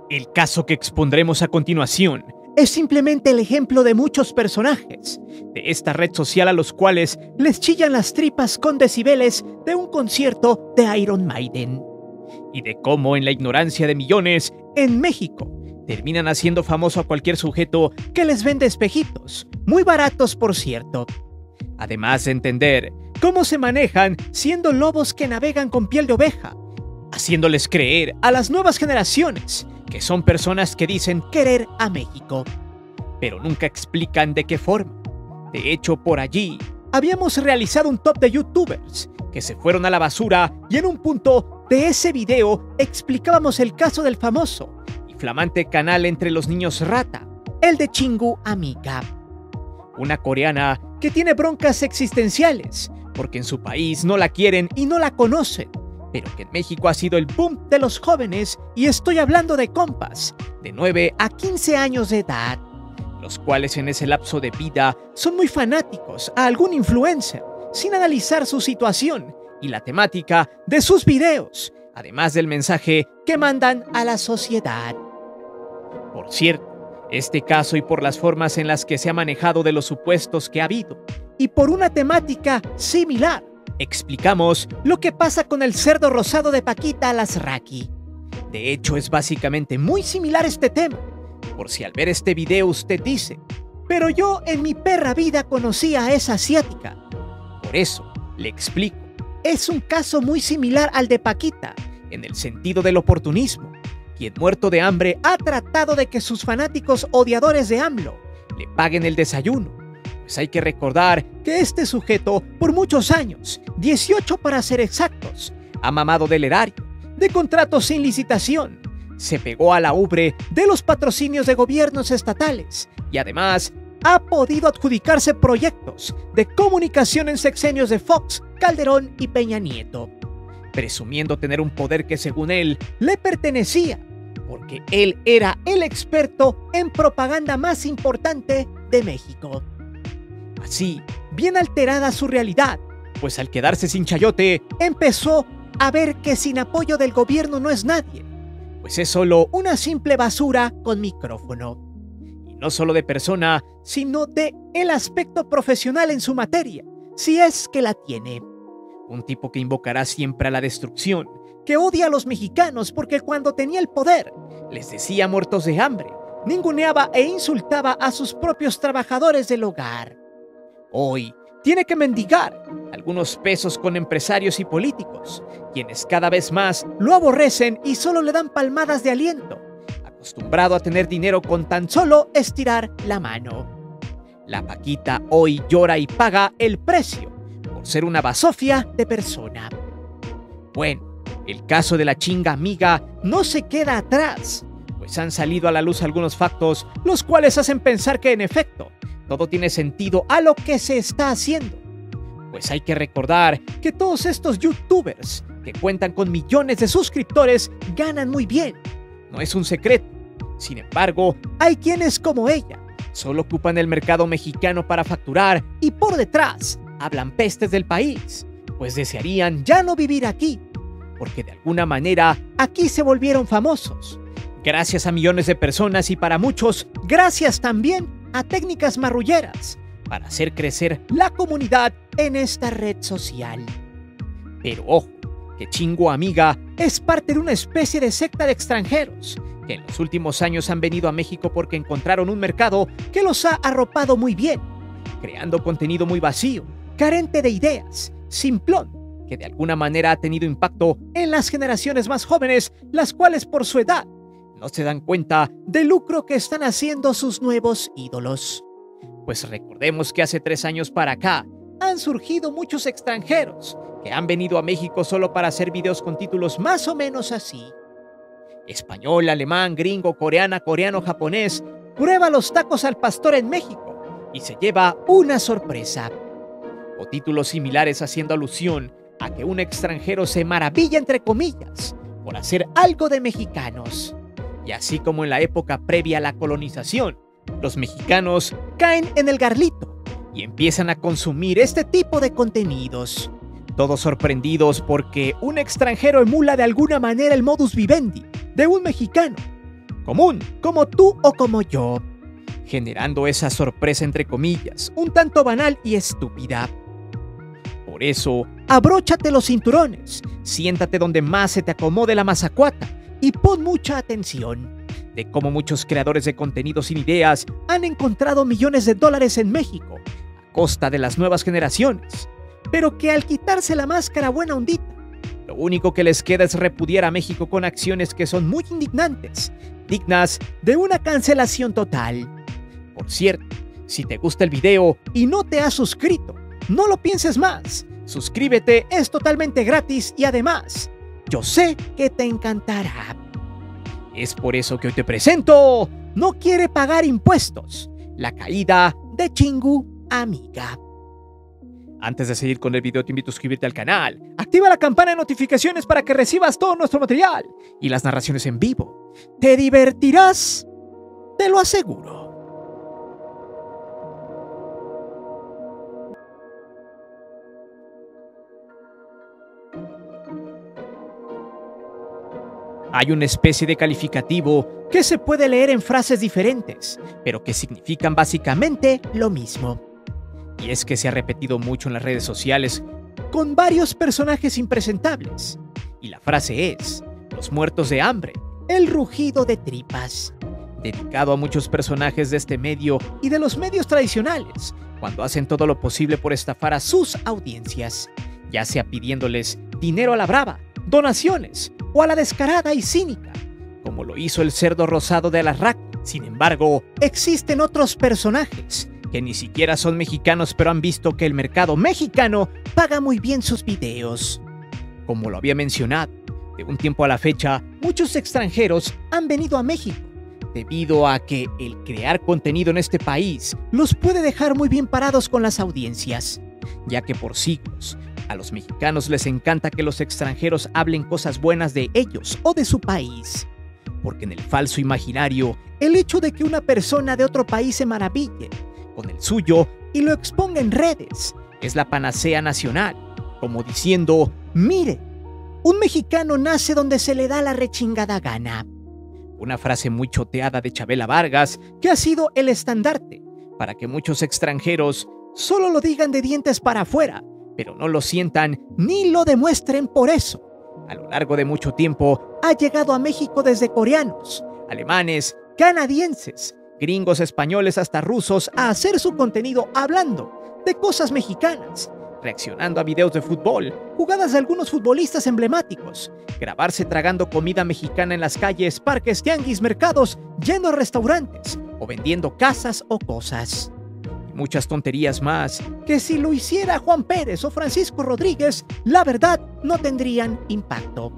El caso que expondremos a continuación es simplemente el ejemplo de muchos personajes de esta red social a los cuales les chillan las tripas con decibeles de un concierto de Iron Maiden, y de cómo en la ignorancia de millones en México terminan haciendo famoso a cualquier sujeto que les vende espejitos, muy baratos por cierto. Además de entender cómo se manejan siendo lobos que navegan con piel de oveja, haciéndoles creer a las nuevas generaciones que son personas que dicen querer a México, pero nunca explican de qué forma. De hecho, por allí habíamos realizado un top de youtubers que se fueron a la basura y en un punto de ese video explicábamos el caso del famoso y flamante canal entre los niños rata, el de Chingu Amiga, una coreana que tiene broncas existenciales porque en su país no la quieren y no la conocen, pero que en México ha sido el boom de los jóvenes, y estoy hablando de compas de 9 a 15 años de edad, los cuales en ese lapso de vida son muy fanáticos a algún influencer, sin analizar su situación y la temática de sus videos, además del mensaje que mandan a la sociedad. Por cierto, este caso y por las formas en las que se ha manejado de los supuestos que ha habido, y por una temática similar, explicamos lo que pasa con el cerdo rosado de Paquita Alasraqui. De hecho, es básicamente muy similar este tema, por si al ver este video usted dice, pero yo en mi perra vida conocí a esa asiática. Por eso, le explico, es un caso muy similar al de Paquita, en el sentido del oportunismo, quien muerto de hambre ha tratado de que sus fanáticos odiadores de AMLO le paguen el desayuno. Pues hay que recordar que este sujeto, por muchos años, 18 para ser exactos, ha mamado del erario, de contratos sin licitación, se pegó a la ubre de los patrocinios de gobiernos estatales y además ha podido adjudicarse proyectos de comunicación en sexenios de Fox, Calderón y Peña Nieto, presumiendo tener un poder que según él le pertenecía, porque él era el experto en propaganda más importante de México. Así, bien alterada su realidad, pues al quedarse sin chayote, empezó a ver que sin apoyo del gobierno no es nadie, pues es solo una simple basura con micrófono. Y no solo de persona, sino de el aspecto profesional en su materia, si es que la tiene. Un tipo que invocará siempre a la destrucción, que odia a los mexicanos porque cuando tenía el poder, les decía muertos de hambre, ninguneaba e insultaba a sus propios trabajadores del hogar. Hoy tiene que mendigar algunos pesos con empresarios y políticos, quienes cada vez más lo aborrecen y solo le dan palmadas de aliento, acostumbrado a tener dinero con tan solo estirar la mano. La Paquita hoy llora y paga el precio por ser una basofia de persona. Bueno, el caso de la chinga amiga no se queda atrás, pues han salido a la luz algunos factos, los cuales hacen pensar que en efecto, todo tiene sentido a lo que se está haciendo. Pues hay que recordar que todos estos youtubers que cuentan con millones de suscriptores ganan muy bien. No es un secreto. Sin embargo, hay quienes como ella solo ocupan el mercado mexicano para facturar y por detrás hablan pestes del país, pues desearían ya no vivir aquí, porque de alguna manera aquí se volvieron famosos. Gracias a millones de personas y para muchos, gracias también a técnicas marrulleras para hacer crecer la comunidad en esta red social. Pero ojo, que Chingu Amiga es parte de una especie de secta de extranjeros que en los últimos años han venido a México porque encontraron un mercado que los ha arropado muy bien, creando contenido muy vacío, carente de ideas, simplón, que de alguna manera ha tenido impacto en las generaciones más jóvenes, las cuales por su edad no se dan cuenta del lucro que están haciendo sus nuevos ídolos. Pues recordemos que hace 3 años para acá han surgido muchos extranjeros que han venido a México solo para hacer videos con títulos más o menos así: español, alemán, gringo, coreana, coreano, japonés, prueba los tacos al pastor en México y se lleva una sorpresa. O títulos similares haciendo alusión a que un extranjero se maravilla entre comillas por hacer algo de mexicanos. Y así como en la época previa a la colonización, los mexicanos caen en el garlito y empiezan a consumir este tipo de contenidos. Todos sorprendidos porque un extranjero emula de alguna manera el modus vivendi de un mexicano, común, como tú o como yo, generando esa sorpresa entre comillas, un tanto banal y estúpida. Por eso, abróchate los cinturones, siéntate donde más se te acomode la mazacuata y pon mucha atención de cómo muchos creadores de contenido sin ideas han encontrado millones de dólares en México a costa de las nuevas generaciones, pero que al quitarse la máscara buena ondita, lo único que les queda es repudiar a México con acciones que son muy indignantes, dignas de una cancelación total. Por cierto, si te gusta el video y no te has suscrito, no lo pienses más. Suscríbete, es totalmente gratis y además, yo sé que te encantará. Es por eso que hoy te presento No quiere pagar impuestos, la caída de Chingu Amiga. Antes de seguir con el video te invito a suscribirte al canal, activa la campana de notificaciones para que recibas todo nuestro material y las narraciones en vivo. Te divertirás, te lo aseguro. Hay una especie de calificativo que se puede leer en frases diferentes, pero que significan básicamente lo mismo. Y es que se ha repetido mucho en las redes sociales con varios personajes impresentables. Y la frase es, los muertos de hambre, el rugido de tripas. Dedicado a muchos personajes de este medio y de los medios tradicionales, cuando hacen todo lo posible por estafar a sus audiencias, ya sea pidiéndoles dinero a la brava, donaciones o a la descarada y cínica, como lo hizo el cerdo rosado de Alarraqui. Sin embargo, existen otros personajes que ni siquiera son mexicanos pero han visto que el mercado mexicano paga muy bien sus videos. Como lo había mencionado, de un tiempo a la fecha, muchos extranjeros han venido a México, debido a que el crear contenido en este país los puede dejar muy bien parados con las audiencias, ya que por siglos, a los mexicanos les encanta que los extranjeros hablen cosas buenas de ellos o de su país, porque en el falso imaginario, el hecho de que una persona de otro país se maraville con el suyo y lo exponga en redes es la panacea nacional, como diciendo, mire, un mexicano nace donde se le da la rechingada gana. Una frase muy choteada de Chabela Vargas que ha sido el estandarte para que muchos extranjeros solo lo digan de dientes para afuera, pero no lo sientan ni lo demuestren. Por eso, a lo largo de mucho tiempo, ha llegado a México desde coreanos, alemanes, canadienses, gringos, españoles, hasta rusos, a hacer su contenido hablando de cosas mexicanas, reaccionando a videos de fútbol, jugadas de algunos futbolistas emblemáticos, grabarse tragando comida mexicana en las calles, parques, tianguis, mercados, yendo a restaurantes o vendiendo casas o cosas. Y muchas tonterías más que si lo hiciera Juan Pérez o Francisco Rodríguez, la verdad no tendrían impacto.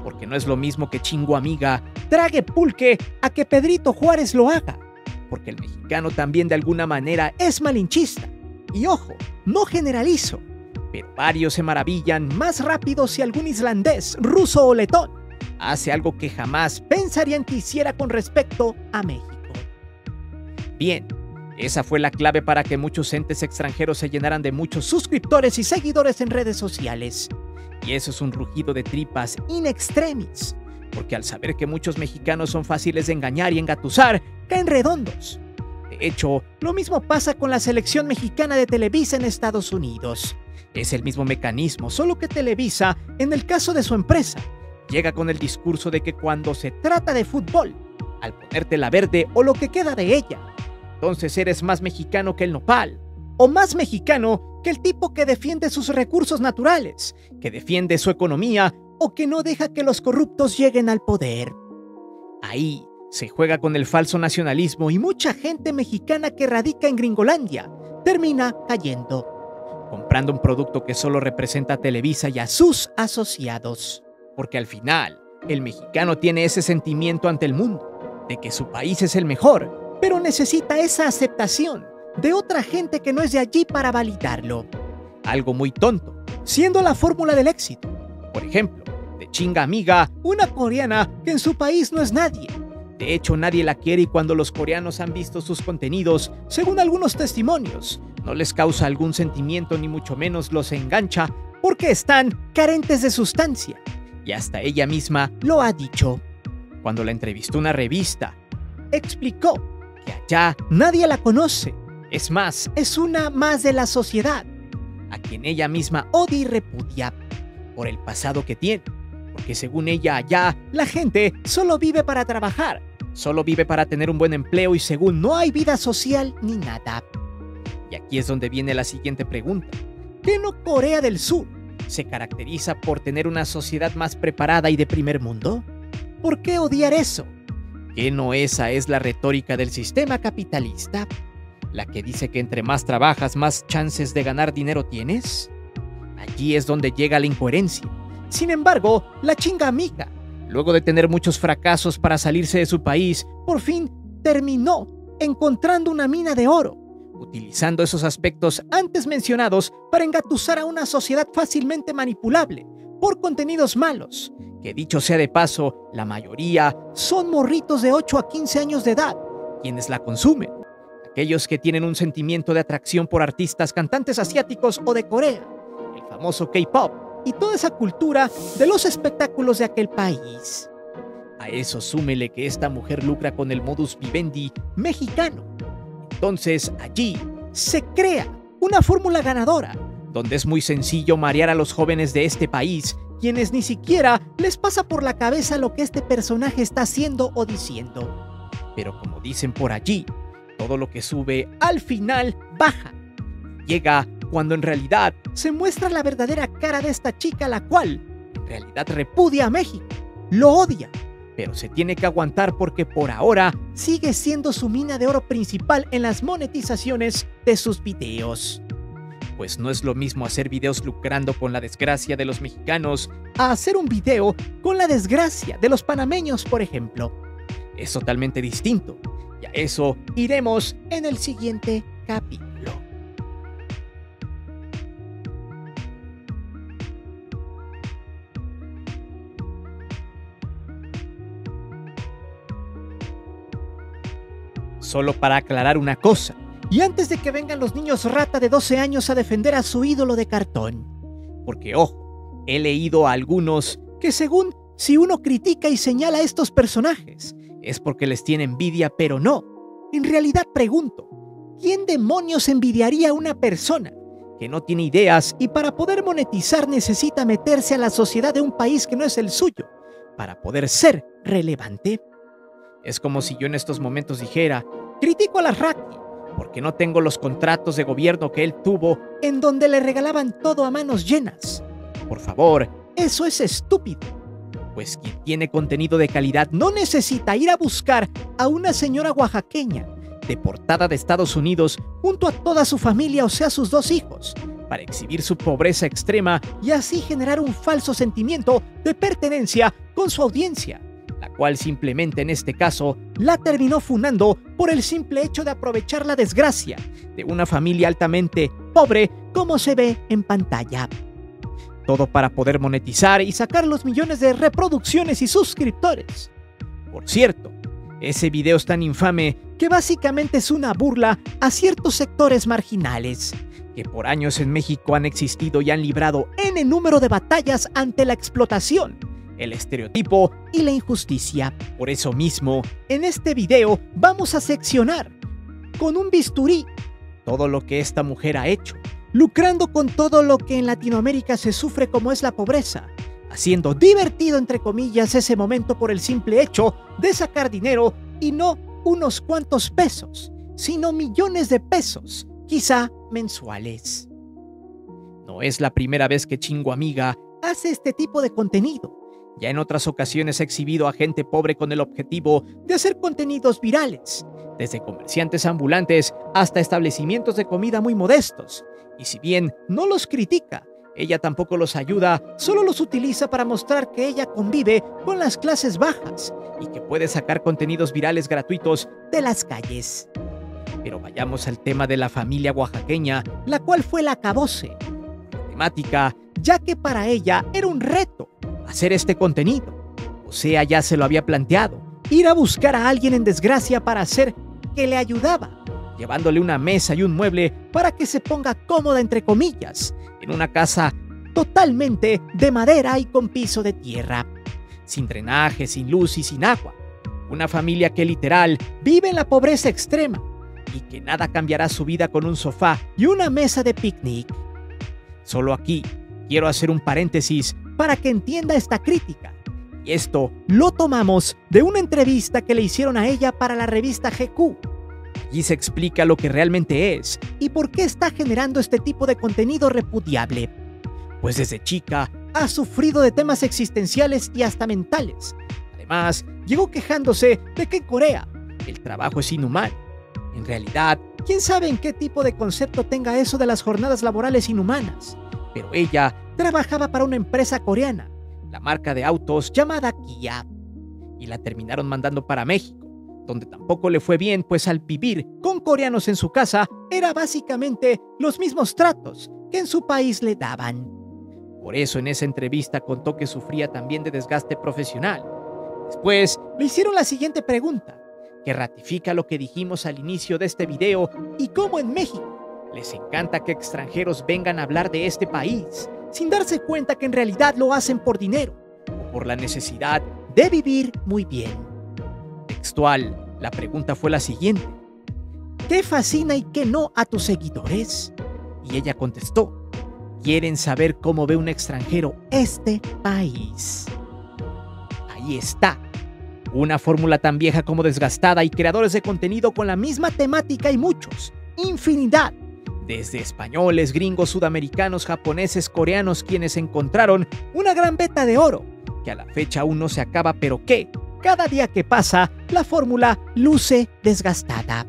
Porque no es lo mismo que Chingu Amiga trague pulque a que Pedrito Juárez lo haga, porque el mexicano también de alguna manera es malinchista. Y ojo, no generalizo, pero varios se maravillan más rápido si algún islandés, ruso o letón hace algo que jamás pensarían que hiciera con respecto a México. Bien, esa fue la clave para que muchos entes extranjeros se llenaran de muchos suscriptores y seguidores en redes sociales. Y eso es un rugido de tripas in extremis, porque al saber que muchos mexicanos son fáciles de engañar y engatusar, caen redondos. De hecho, lo mismo pasa con la selección mexicana de Televisa en Estados Unidos. Es el mismo mecanismo, solo que Televisa, en el caso de su empresa, llega con el discurso de que cuando se trata de fútbol, al ponerte la verde o lo que queda de ella, entonces eres más mexicano que el nopal, o más mexicano que el tipo que defiende sus recursos naturales, que defiende su economía o que no deja que los corruptos lleguen al poder. Ahí se juega con el falso nacionalismo y mucha gente mexicana que radica en Gringolandia termina cayendo, comprando un producto que solo representa a Televisa y a sus asociados. Porque al final, el mexicano tiene ese sentimiento ante el mundo, de que su país es el mejor, pero necesita esa aceptación de otra gente que no es de allí para validarlo. Algo muy tonto, siendo la fórmula del éxito. Por ejemplo, de Chinga Amiga, una coreana que en su país no es nadie. De hecho, nadie la quiere y cuando los coreanos han visto sus contenidos, según algunos testimonios, no les causa algún sentimiento ni mucho menos los engancha porque están carentes de sustancia. Y hasta ella misma lo ha dicho. Cuando la entrevistó una revista, explicó que allá nadie la conoce. Es más, es una más de la sociedad, a quien ella misma odia y repudia por el pasado que tiene. Porque según ella allá, la gente solo vive para trabajar, solo vive para tener un buen empleo y según no hay vida social ni nada. Y aquí es donde viene la siguiente pregunta. ¿Qué no Corea del Sur se caracteriza por tener una sociedad más preparada y de primer mundo? ¿Por qué odiar eso? ¿Qué no esa es la retórica del sistema capitalista? ¿La que dice que entre más trabajas, más chances de ganar dinero tienes? Allí es donde llega la incoherencia. Sin embargo, la chinga amiga, luego de tener muchos fracasos para salirse de su país, por fin terminó encontrando una mina de oro, utilizando esos aspectos antes mencionados para engatusar a una sociedad fácilmente manipulable por contenidos malos, que dicho sea de paso, la mayoría son morritos de 8 a 15 años de edad, quienes la consumen. Aquellos que tienen un sentimiento de atracción por artistas, cantantes asiáticos o de Corea, el famoso K-pop y toda esa cultura de los espectáculos de aquel país. A eso súmele que esta mujer lucra con el modus vivendi mexicano. Entonces allí se crea una fórmula ganadora, donde es muy sencillo marear a los jóvenes de este país, quienes ni siquiera les pasa por la cabeza lo que este personaje está haciendo o diciendo. Pero como dicen por allí, todo lo que sube al final baja. Llega cuando en realidad se muestra la verdadera cara de esta chica, la cual en realidad repudia a México, lo odia, pero se tiene que aguantar porque por ahora sigue siendo su mina de oro principal en las monetizaciones de sus videos. Pues no es lo mismo hacer videos lucrando con la desgracia de los mexicanos a hacer un video con la desgracia de los panameños, por ejemplo. Es totalmente distinto, y a eso iremos en el siguiente capítulo. Solo para aclarar una cosa, y antes de que vengan los niños rata de 12 años a defender a su ídolo de cartón. Porque ojo, he leído a algunos que según si uno critica y señala a estos personajes, es porque les tiene envidia, pero no. En realidad pregunto, ¿quién demonios envidiaría a una persona que no tiene ideas y para poder monetizar necesita meterse a la sociedad de un país que no es el suyo para poder ser relevante? Es como si yo en estos momentos dijera, critico a Larraqui porque no tengo los contratos de gobierno que él tuvo en donde le regalaban todo a manos llenas. Por favor, eso es estúpido. Pues quien tiene contenido de calidad no necesita ir a buscar a una señora oaxaqueña deportada de Estados Unidos junto a toda su familia, o sea, sus 2 hijos, para exhibir su pobreza extrema y así generar un falso sentimiento de pertenencia con su audiencia, la cual simplemente en este caso la terminó funando por el simple hecho de aprovechar la desgracia de una familia altamente pobre como se ve en pantalla. Todo para poder monetizar y sacar los millones de reproducciones y suscriptores. Por cierto, ese video es tan infame que básicamente es una burla a ciertos sectores marginales que por años en México han existido y han librado n número de batallas ante la explotación, el estereotipo y la injusticia. Por eso mismo, en este video vamos a seccionar con un bisturí todo lo que esta mujer ha hecho, lucrando con todo lo que en Latinoamérica se sufre como es la pobreza, haciendo divertido entre comillas ese momento por el simple hecho de sacar dinero y no unos cuantos pesos, sino millones de pesos, quizá mensuales. No es la primera vez que Chingo Amiga hace este tipo de contenido. Ya en otras ocasiones ha exhibido a gente pobre con el objetivo de hacer contenidos virales, desde comerciantes ambulantes hasta establecimientos de comida muy modestos. Y si bien no los critica, ella tampoco los ayuda, solo los utiliza para mostrar que ella convive con las clases bajas y que puede sacar contenidos virales gratuitos de las calles. Pero vayamos al tema de la familia oaxaqueña, la cual fue la acabose. Temática, ya que para ella era un reto hacer este contenido. O sea, ya se lo había planteado, ir a buscar a alguien en desgracia para hacer que le ayudaba, llevándole una mesa y un mueble para que se ponga cómoda entre comillas, en una casa totalmente de madera y con piso de tierra. sin drenaje, sin luz y sin agua. Una familia que literal vive en la pobreza extrema y que nada cambiará su vida con un sofá y una mesa de picnic. Solo aquí quiero hacer un paréntesis para que entienda esta crítica. Y esto lo tomamos de una entrevista que le hicieron a ella para la revista GQ. Allí se explica lo que realmente es y por qué está generando este tipo de contenido repudiable. Pues desde chica ha sufrido de temas existenciales y hasta mentales. Además, llegó quejándose de que en Corea el trabajo es inhumano. En realidad, quién sabe en qué tipo de concepto tenga eso de las jornadas laborales inhumanas. Pero ella trabajaba para una empresa coreana, la marca de autos llamada Kia, y la terminaron mandando para México, donde tampoco le fue bien, pues al vivir con coreanos en su casa era básicamente los mismos tratos que en su país le daban. Por eso en esa entrevista contó que sufría también de desgaste profesional. Después le hicieron la siguiente pregunta, que ratifica lo que dijimos al inicio de este video y cómo en México les encanta que extranjeros vengan a hablar de este país, sin darse cuenta que en realidad lo hacen por dinero o por la necesidad de vivir muy bien. Textual, la pregunta fue la siguiente: ¿qué fascina y qué no a tus seguidores? Y ella contestó: quieren saber cómo ve un extranjero este país. Ahí está. Una fórmula tan vieja como desgastada y creadores de contenido con la misma temática y muchos, infinidad. Desde españoles, gringos, sudamericanos, japoneses, coreanos, quienes encontraron una gran veta de oro, que a la fecha aún no se acaba, pero que, cada día que pasa, la fórmula luce desgastada.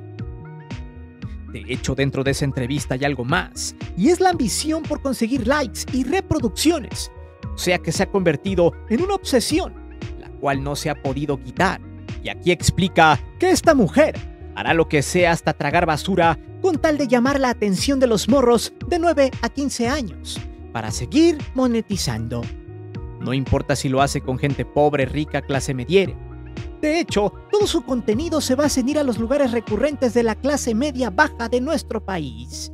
De hecho, dentro de esa entrevista hay algo más, y es la ambición por conseguir likes y reproducciones, o sea que se ha convertido en una obsesión, la cual no se ha podido quitar. Y aquí explica que esta mujer hará lo que sea hasta tragar basura con tal de llamar la atención de los morros de 9 a 15 años, para seguir monetizando. No importa si lo hace con gente pobre, rica, clase mediera. De hecho, todo su contenido se basa en ir a los lugares recurrentes de la clase media baja de nuestro país.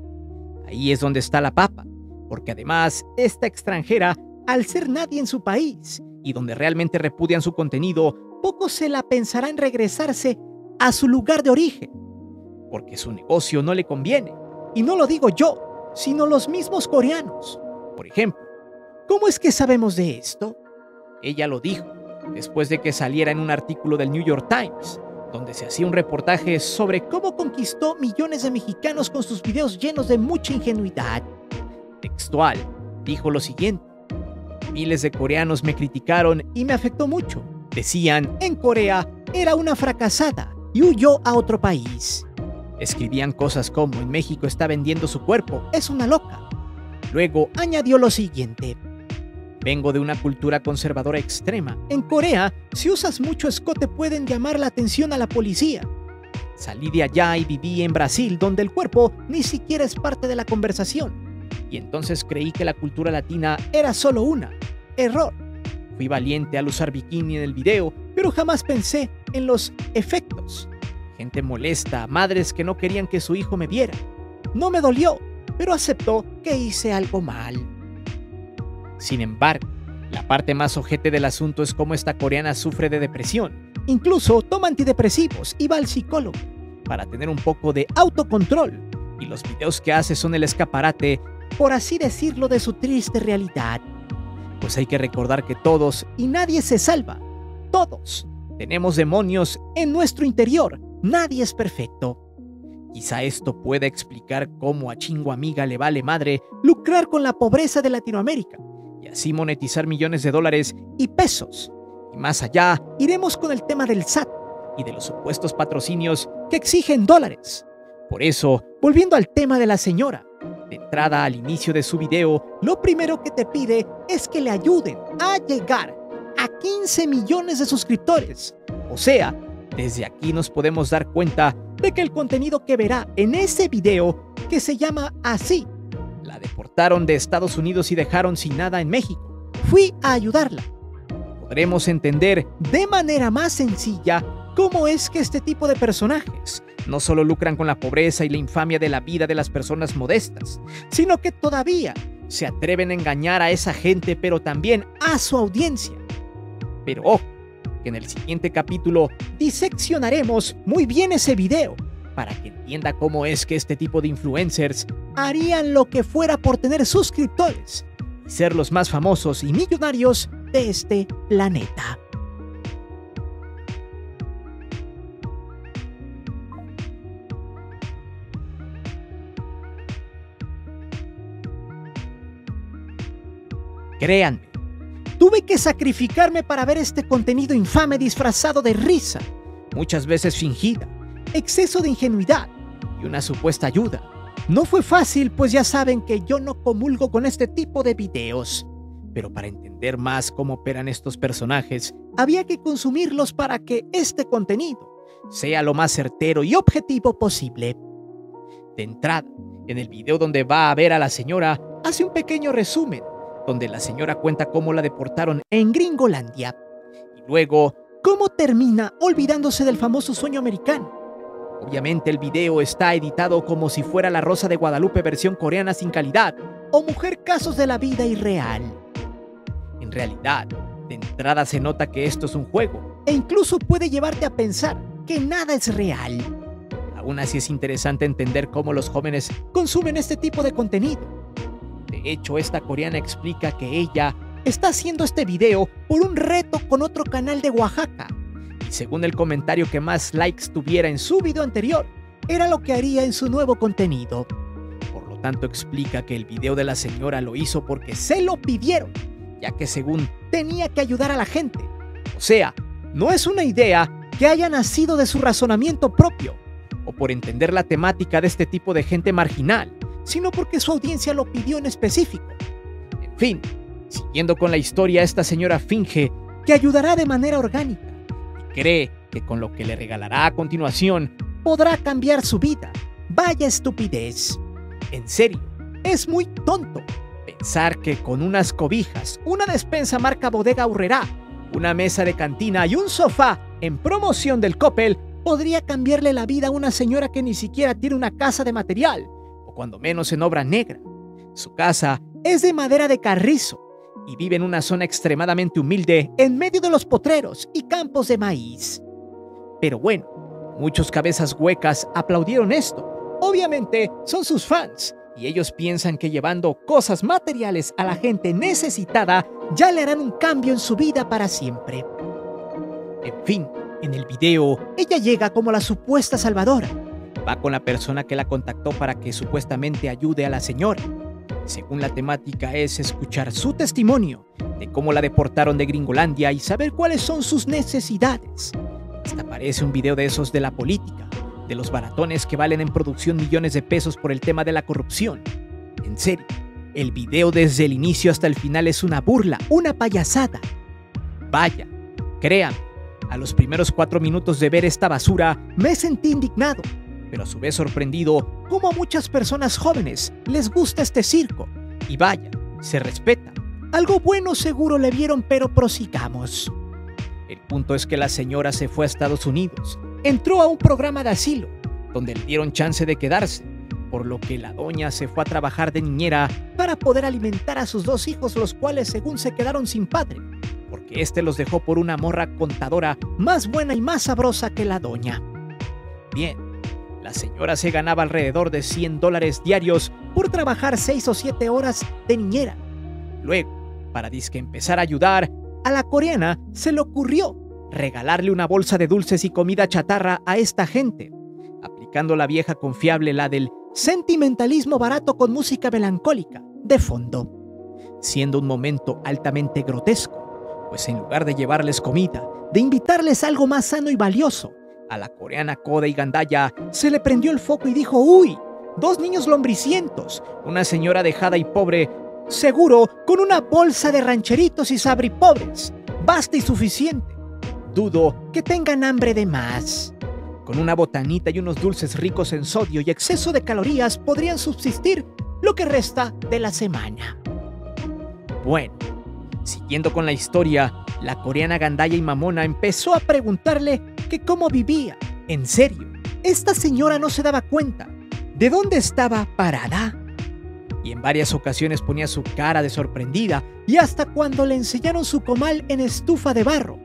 Ahí es donde está la papa, porque además, esta extranjera, al ser nadie en su país, y donde realmente repudian su contenido, poco se la pensará en regresarse a su lugar de origen, porque su negocio no le conviene. Y no lo digo yo, sino los mismos coreanos. Por ejemplo, ¿cómo es que sabemos de esto? Ella lo dijo después de que saliera en un artículo del New York Times, donde se hacía un reportaje sobre cómo conquistó millones de mexicanos con sus videos llenos de mucha ingenuidad. Textual, dijo lo siguiente: miles de coreanos me criticaron y me afectó mucho. Decían, en Corea era una fracasada y huyó a otro país. Escribían cosas como, en México está vendiendo su cuerpo, es una loca. Luego añadió lo siguiente: vengo de una cultura conservadora extrema. En Corea, si usas mucho escote pueden llamar la atención a la policía. Salí de allá y viví en Brasil, donde el cuerpo ni siquiera es parte de la conversación. Y entonces creí que la cultura latina era solo una. Error. Fui valiente al usar bikini en el video, pero jamás pensé en los efectos. Gente molesta, madres que no querían que su hijo me viera. No me dolió, pero aceptó que hice algo mal. Sin embargo, la parte más ojete del asunto es cómo esta coreana sufre de depresión. Incluso toma antidepresivos y va al psicólogo para tener un poco de autocontrol. Y los videos que hace son el escaparate, por así decirlo, de su triste realidad. Pues hay que recordar que todos y nadie se salva. Todos tenemos demonios en nuestro interior. Nadie es perfecto. Quizá esto pueda explicar cómo a Chingo Amiga le vale madre lucrar con la pobreza de Latinoamérica y así monetizar millones de dólares y pesos. Y más allá, iremos con el tema del SAT y de los supuestos patrocinios que exigen dólares. Por eso, volviendo al tema de la señora, de entrada al inicio de su video, lo primero que te pide es que le ayuden a llegar a 15 millones de suscriptores. O sea, desde aquí nos podemos dar cuenta de que el contenido que verá en ese video, que se llama así, la deportaron de Estados Unidos y dejaron sin nada en México, fui a ayudarla. Podremos entender de manera más sencilla cómo es que este tipo de personajes no solo lucran con la pobreza y la infamia de la vida de las personas modestas, sino que todavía se atreven a engañar a esa gente, pero también a su audiencia. Pero ojo, que en el siguiente capítulo diseccionaremos muy bien ese video para que entienda cómo es que este tipo de influencers harían lo que fuera por tener suscriptores y ser los más famosos y millonarios de este planeta. Créanme, tuve que sacrificarme para ver este contenido infame disfrazado de risa, muchas veces fingida, exceso de ingenuidad y una supuesta ayuda. No fue fácil, pues ya saben que yo no comulgo con este tipo de videos. Pero para entender más cómo operan estos personajes, había que consumirlos para que este contenido sea lo más certero y objetivo posible. De entrada, en el video donde va a ver a la señora, hace un pequeño resumen, donde la señora cuenta cómo la deportaron en Gringolandia y luego cómo termina olvidándose del famoso sueño americano. Obviamente el video está editado como si fuera La Rosa de Guadalupe versión coreana sin calidad o Mujer Casos de la Vida Irreal. En realidad, de entrada se nota que esto es un juego e incluso puede llevarte a pensar que nada es real. Aún así es interesante entender cómo los jóvenes consumen este tipo de contenido. De hecho, esta coreana explica que ella está haciendo este video por un reto con otro canal de Oaxaca. Y según el comentario que más likes tuviera en su video anterior, era lo que haría en su nuevo contenido. Por lo tanto, explica que el video de la señora lo hizo porque se lo pidieron, ya que según tenía que ayudar a la gente. O sea, no es una idea que haya nacido de su razonamiento propio, o por entender la temática de este tipo de gente marginal, sino porque su audiencia lo pidió en específico. En fin, siguiendo con la historia, esta señora finge que ayudará de manera orgánica y cree que con lo que le regalará a continuación podrá cambiar su vida. ¡Vaya estupidez! En serio, es muy tonto pensar que con unas cobijas, una despensa marca Bodega Aurrerá, una mesa de cantina y un sofá en promoción del Coppel podría cambiarle la vida a una señora que ni siquiera tiene una casa de material, cuando menos en obra negra. Su casa es de madera de carrizo y vive en una zona extremadamente humilde en medio de los potreros y campos de maíz. Pero bueno, muchos cabezas huecas aplaudieron esto. Obviamente son sus fans y ellos piensan que llevando cosas materiales a la gente necesitada ya le harán un cambio en su vida para siempre. En fin, en el video ella llega como la supuesta salvadora. Va con la persona que la contactó para que supuestamente ayude a la señora. Según la temática es escuchar su testimonio de cómo la deportaron de Gringolandia y saber cuáles son sus necesidades. Hasta parece un video de esos de la política, de los baratones que valen en producción millones de pesos por el tema de la corrupción. En serio, el video desde el inicio hasta el final es una burla, una payasada. Vaya, créanme, a los primeros 4 minutos de ver esta basura me sentí indignado, pero a su vez sorprendido cómo a muchas personas jóvenes les gusta este circo. Y vaya, se respeta. Algo bueno seguro le vieron, pero prosigamos. El punto es que la señora se fue a Estados Unidos, entró a un programa de asilo, donde le dieron chance de quedarse, por lo que la doña se fue a trabajar de niñera para poder alimentar a sus 2 hijos, los cuales según se quedaron sin padre, porque este los dejó por una morra contadora más buena y más sabrosa que la doña. Bien, la señora se ganaba alrededor de $100 diarios por trabajar 6 o 7 horas de niñera. Luego, para disque empezar a ayudar, a la coreana se le ocurrió regalarle una bolsa de dulces y comida chatarra a esta gente, aplicando la vieja confiable, la del sentimentalismo barato con música melancólica de fondo, siendo un momento altamente grotesco, pues en lugar de llevarles comida, de invitarles algo más sano y valioso, a la coreana Koda y Gandaya se le prendió el foco y dijo: ¡Uy! 2 niños lombricientos, una señora dejada y pobre, seguro con una bolsa de rancheritos y sabripobres. Basta y suficiente. Dudo que tengan hambre de más. Con una botanita y unos dulces ricos en sodio y exceso de calorías podrían subsistir lo que resta de la semana. Bueno, siguiendo con la historia, la coreana Gandaya y mamona empezó a preguntarle que cómo vivía. En serio, esta señora no se daba cuenta de dónde estaba parada. y en varias ocasiones ponía su cara de sorprendida, y hasta cuando le enseñaron su comal en estufa de barro,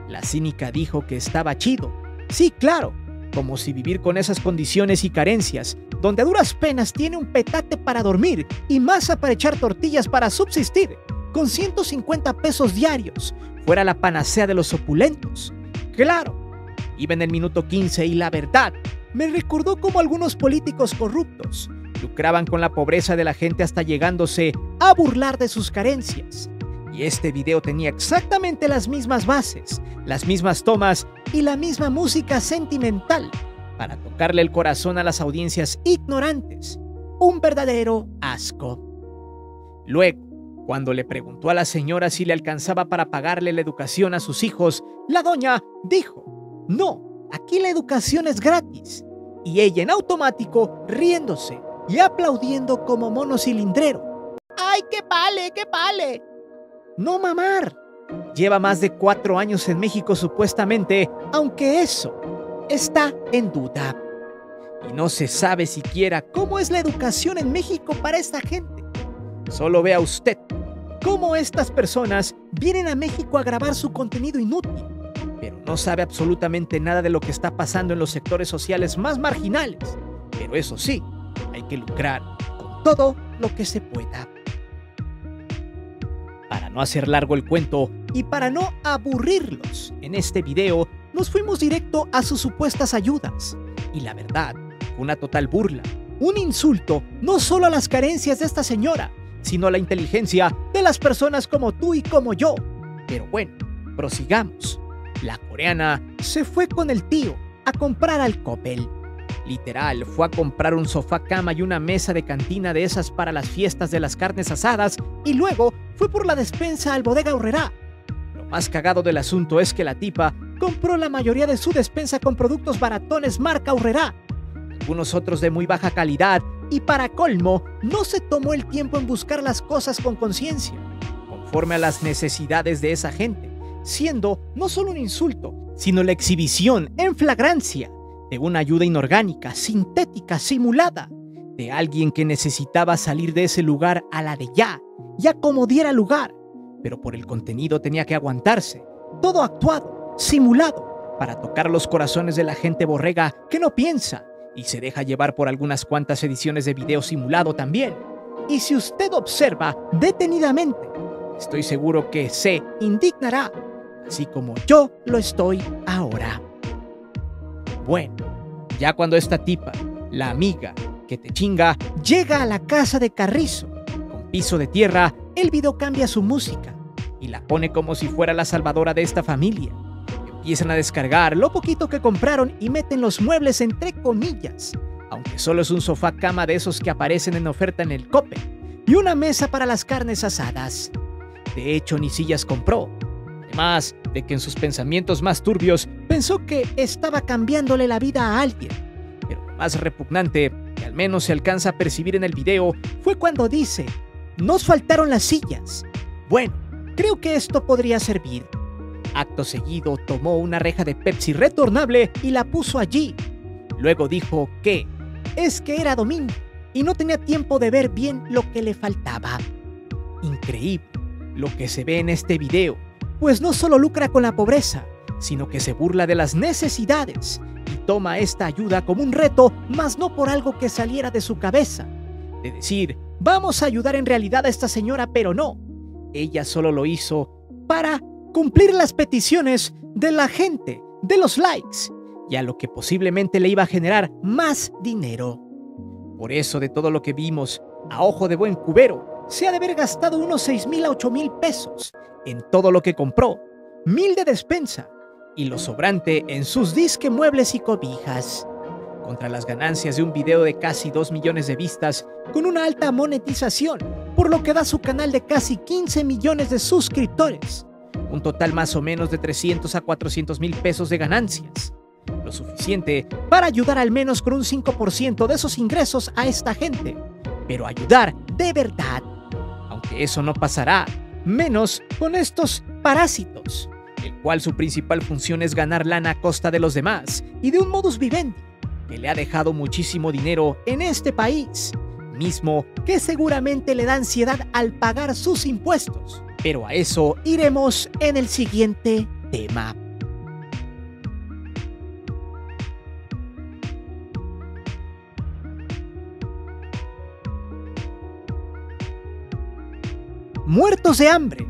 la cínica dijo que estaba chido. Sí, claro, como si vivir con esas condiciones y carencias, donde a duras penas tiene un petate para dormir y masa para echar tortillas para subsistir, con 150 pesos diarios, fuera la panacea de los opulentos. Claro, iba en el minuto 15 y la verdad, me recordó cómo algunos políticos corruptos lucraban con la pobreza de la gente hasta llegándose a burlar de sus carencias. Y este video tenía exactamente las mismas bases, las mismas tomas y la misma música sentimental para tocarle el corazón a las audiencias ignorantes. Un verdadero asco. Luego, cuando le preguntó a la señora si le alcanzaba para pagarle la educación a sus hijos, la doña dijo: "No, aquí la educación es gratis". Y ella en automático, riéndose y aplaudiendo como mono cilindrero. ¡Ay, qué vale, qué vale! No mamar. Lleva más de 4 años en México supuestamente, aunque eso está en duda. Y no se sabe siquiera cómo es la educación en México para esta gente. Solo vea usted cómo estas personas vienen a México a grabar su contenido inútil, pero no sabe absolutamente nada de lo que está pasando en los sectores sociales más marginales. Pero eso sí, hay que lucrar con todo lo que se pueda. Para no hacer largo el cuento y para no aburrirlos en este video, nos fuimos directo a sus supuestas ayudas. Y la verdad, una total burla, un insulto no solo a las carencias de esta señora, sino a la inteligencia de las personas como tú y como yo. Pero bueno, prosigamos. La coreana se fue con el tío a comprar al Coppel. Literal, fue a comprar un sofá cama y una mesa de cantina de esas para las fiestas de las carnes asadas, y luego fue por la despensa al Bodega Aurrerá. Lo más cagado del asunto es que la tipa compró la mayoría de su despensa con productos baratones marca Aurrerá, algunos otros de muy baja calidad, y para colmo, no se tomó el tiempo en buscar las cosas con conciencia, conforme a las necesidades de esa gente, siendo no solo un insulto, sino la exhibición en flagrancia de una ayuda inorgánica, sintética, simulada, de alguien que necesitaba salir de ese lugar a la de ya como diera lugar, pero por el contenido tenía que aguantarse, todo actuado, simulado, para tocar los corazones de la gente borrega que no piensa y se deja llevar por algunas cuantas ediciones de video simulado también. Y si usted observa detenidamente, estoy seguro que se indignará, así como yo lo estoy ahora. Bueno, ya cuando esta tipa, la amiga que te chinga, llega a la casa de Carrizo, con piso de tierra, el video cambia su música y la pone como si fuera la salvadora de esta familia. Empiezan a descargar lo poquito que compraron y meten los muebles entre comillas, aunque solo es un sofá cama de esos que aparecen en oferta en el Coppel, y una mesa para las carnes asadas. De hecho, ni sillas compró. Además de que en sus pensamientos más turbios pensó que estaba cambiándole la vida a alguien. Pero lo más repugnante, que al menos se alcanza a percibir en el video, fue cuando dice: "Nos faltaron las sillas. Bueno, creo que esto podría servir". Acto seguido tomó una reja de Pepsi retornable y la puso allí. Luego dijo que es que era domingo y no tenía tiempo de ver bien lo que le faltaba. Increíble lo que se ve en este video, pues no solo lucra con la pobreza, sino que se burla de las necesidades y toma esta ayuda como un reto, más no por algo que saliera de su cabeza. De decir, vamos a ayudar en realidad a esta señora, pero no. Ella solo lo hizo para cumplir las peticiones de la gente, de los likes, y a lo que posiblemente le iba a generar más dinero. Por eso, de todo lo que vimos, a ojo de buen cubero, se ha de haber gastado unos 6,000 a 8,000 pesos en todo lo que compró, 1,000 de despensa, y lo sobrante en sus disque muebles y cobijas, contra las ganancias de un video de casi 2 millones de vistas, con una alta monetización, por lo que da su canal de casi 15 millones de suscriptores. Un total más o menos de 300 a 400 mil pesos de ganancias. Lo suficiente para ayudar al menos con un 5% de esos ingresos a esta gente. Pero ayudar de verdad. Aunque eso no pasará, menos con estos parásitos, el cual su principal función es ganar lana a costa de los demás y de un modus vivendi que le ha dejado muchísimo dinero en este país, mismo que seguramente le da ansiedad al pagar sus impuestos. Pero a eso iremos en el siguiente tema. Muertos de hambre.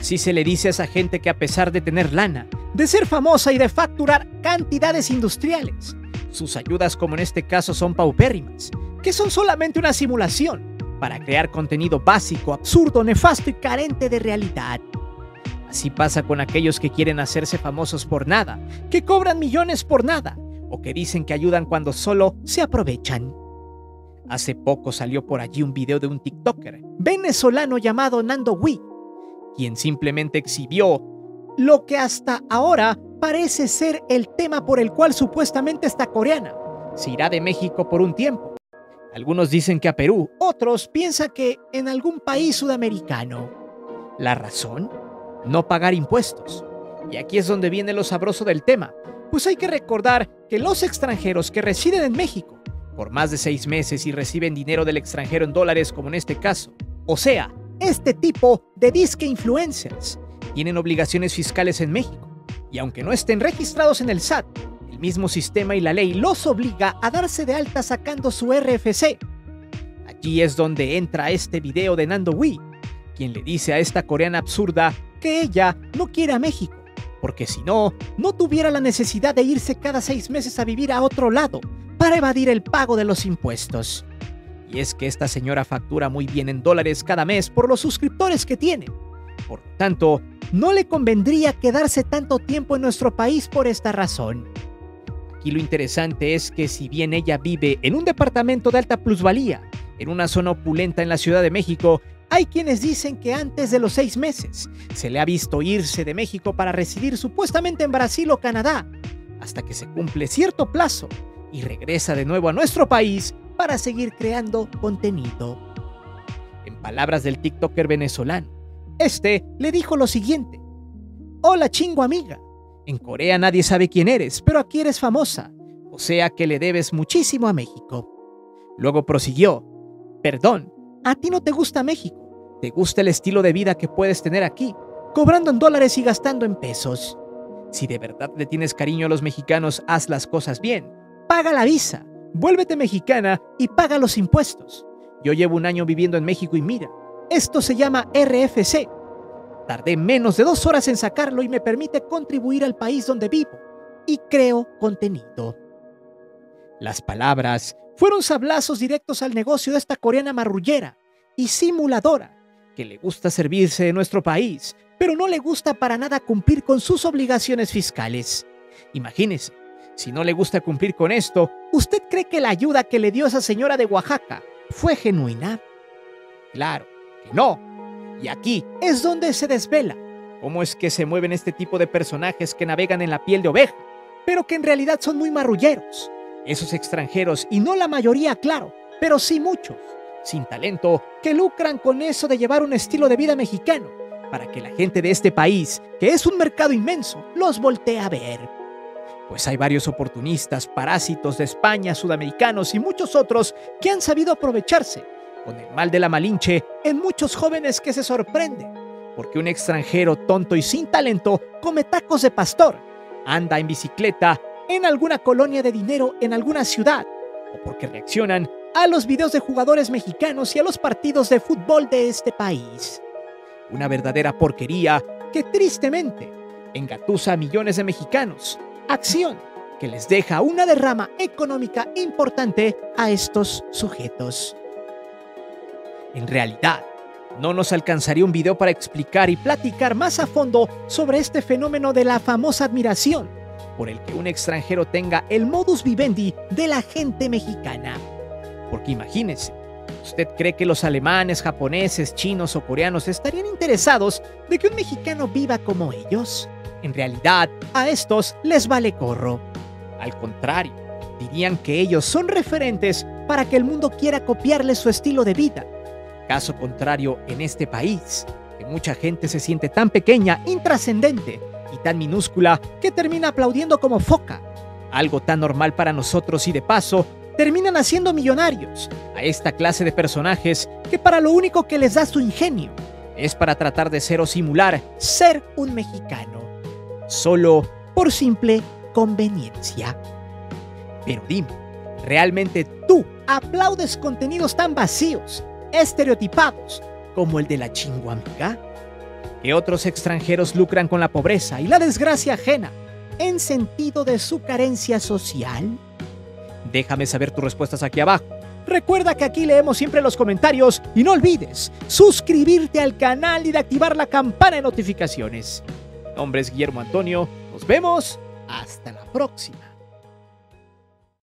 Así se le dice a esa gente que, a pesar de tener lana, de ser famosa y de facturar cantidades industriales, sus ayudas, como en este caso, son paupérrimas, que son solamente una simulación para crear contenido básico, absurdo, nefasto y carente de realidad. Así pasa con aquellos que quieren hacerse famosos por nada, que cobran millones por nada, o que dicen que ayudan cuando solo se aprovechan. Hace poco salió por allí un video de un TikToker venezolano llamado Nando Wee, quien simplemente exhibió lo que hasta ahora parece ser el tema por el cual supuestamente esta coreana se irá de México por un tiempo. Algunos dicen que a Perú, otros piensan que en algún país sudamericano. ¿La razón? No pagar impuestos. Y aquí es donde viene lo sabroso del tema, pues hay que recordar que los extranjeros que residen en México por más de 6 meses y reciben dinero del extranjero en dólares, como en este caso, o sea, este tipo de disque influencers, tienen obligaciones fiscales en México, y aunque no estén registrados en el SAT, el mismo sistema y la ley los obliga a darse de alta sacando su RFC. Allí es donde entra este video de Nando Wee, quien le dice a esta coreana absurda que ella no quiere a México, porque si no, no tuviera la necesidad de irse cada 6 meses a vivir a otro lado para evadir el pago de los impuestos. Y es que esta señora factura muy bien en dólares cada mes por los suscriptores que tiene. Por lo tanto, no le convendría quedarse tanto tiempo en nuestro país por esta razón. Aquí lo interesante es que, si bien ella vive en un departamento de alta plusvalía, en una zona opulenta en la Ciudad de México, hay quienes dicen que antes de los 6 meses se le ha visto irse de México para residir supuestamente en Brasil o Canadá, hasta que se cumple cierto plazo y regresa de nuevo a nuestro país para seguir creando contenido. En palabras del TikToker venezolano, este le dijo lo siguiente: hola chingo amiga, en Corea nadie sabe quién eres, pero aquí eres famosa, o sea que le debes muchísimo a México. Luego prosiguió: perdón, a ti no te gusta México, te gusta el estilo de vida que puedes tener aquí, cobrando en dólares y gastando en pesos. Si de verdad le tienes cariño a los mexicanos, haz las cosas bien. Paga la visa, vuélvete mexicana y paga los impuestos. Yo llevo 1 año viviendo en México y mira, esto se llama RFC. Tardé menos de 2 horas en sacarlo y me permite contribuir al país donde vivo y creo contenido. Las palabras fueron sablazos directos al negocio de esta coreana marrullera y simuladora, que le gusta servirse de nuestro país, pero no le gusta para nada cumplir con sus obligaciones fiscales. Imagínese, si no le gusta cumplir con esto, ¿usted cree que la ayuda que le dio esa señora de Oaxaca fue genuina? Claro que no. Y aquí es donde se desvela cómo es que se mueven este tipo de personajes que navegan en la piel de oveja, pero que en realidad son muy marrulleros. Esos extranjeros, y no la mayoría, claro, pero sí muchos, sin talento, que lucran con eso de llevar un estilo de vida mexicano, para que la gente de este país, que es un mercado inmenso, los voltee a ver. Pues hay varios oportunistas, parásitos de España, sudamericanos y muchos otros que han sabido aprovecharse, con el mal de la Malinche, en muchos jóvenes que se sorprenden, porque un extranjero tonto y sin talento come tacos de pastor, anda en bicicleta en alguna colonia de dinero en alguna ciudad, o porque reaccionan a los videos de jugadores mexicanos y a los partidos de fútbol de este país. Una verdadera porquería que tristemente engatusa a millones de mexicanos, acción que les deja una derrama económica importante a estos sujetos. En realidad, no nos alcanzaría un video para explicar y platicar más a fondo sobre este fenómeno de la famosa admiración por el que un extranjero tenga el modus vivendi de la gente mexicana. Porque imagínese, ¿usted cree que los alemanes, japoneses, chinos o coreanos estarían interesados de que un mexicano viva como ellos? En realidad, a estos les vale gorro. Al contrario, dirían que ellos son referentes para que el mundo quiera copiarles su estilo de vida. Caso contrario, en este país, que mucha gente se siente tan pequeña, intrascendente y tan minúscula que termina aplaudiendo como foca. Algo tan normal para nosotros y de paso, terminan haciendo millonarios a esta clase de personajes que para lo único que les da su ingenio es para tratar de ser o simular ser un mexicano, solo por simple conveniencia. Pero dime, ¿realmente tú aplaudes contenidos tan vacíos, estereotipados, como el de la chinguamiga? ¿Que otros extranjeros lucran con la pobreza y la desgracia ajena en sentido de su carencia social? Déjame saber tus respuestas aquí abajo. Recuerda que aquí leemos siempre los comentarios y no olvides suscribirte al canal y de activar la campana de notificaciones. Mi nombre es Guillermo Antonio. Nos vemos hasta la próxima.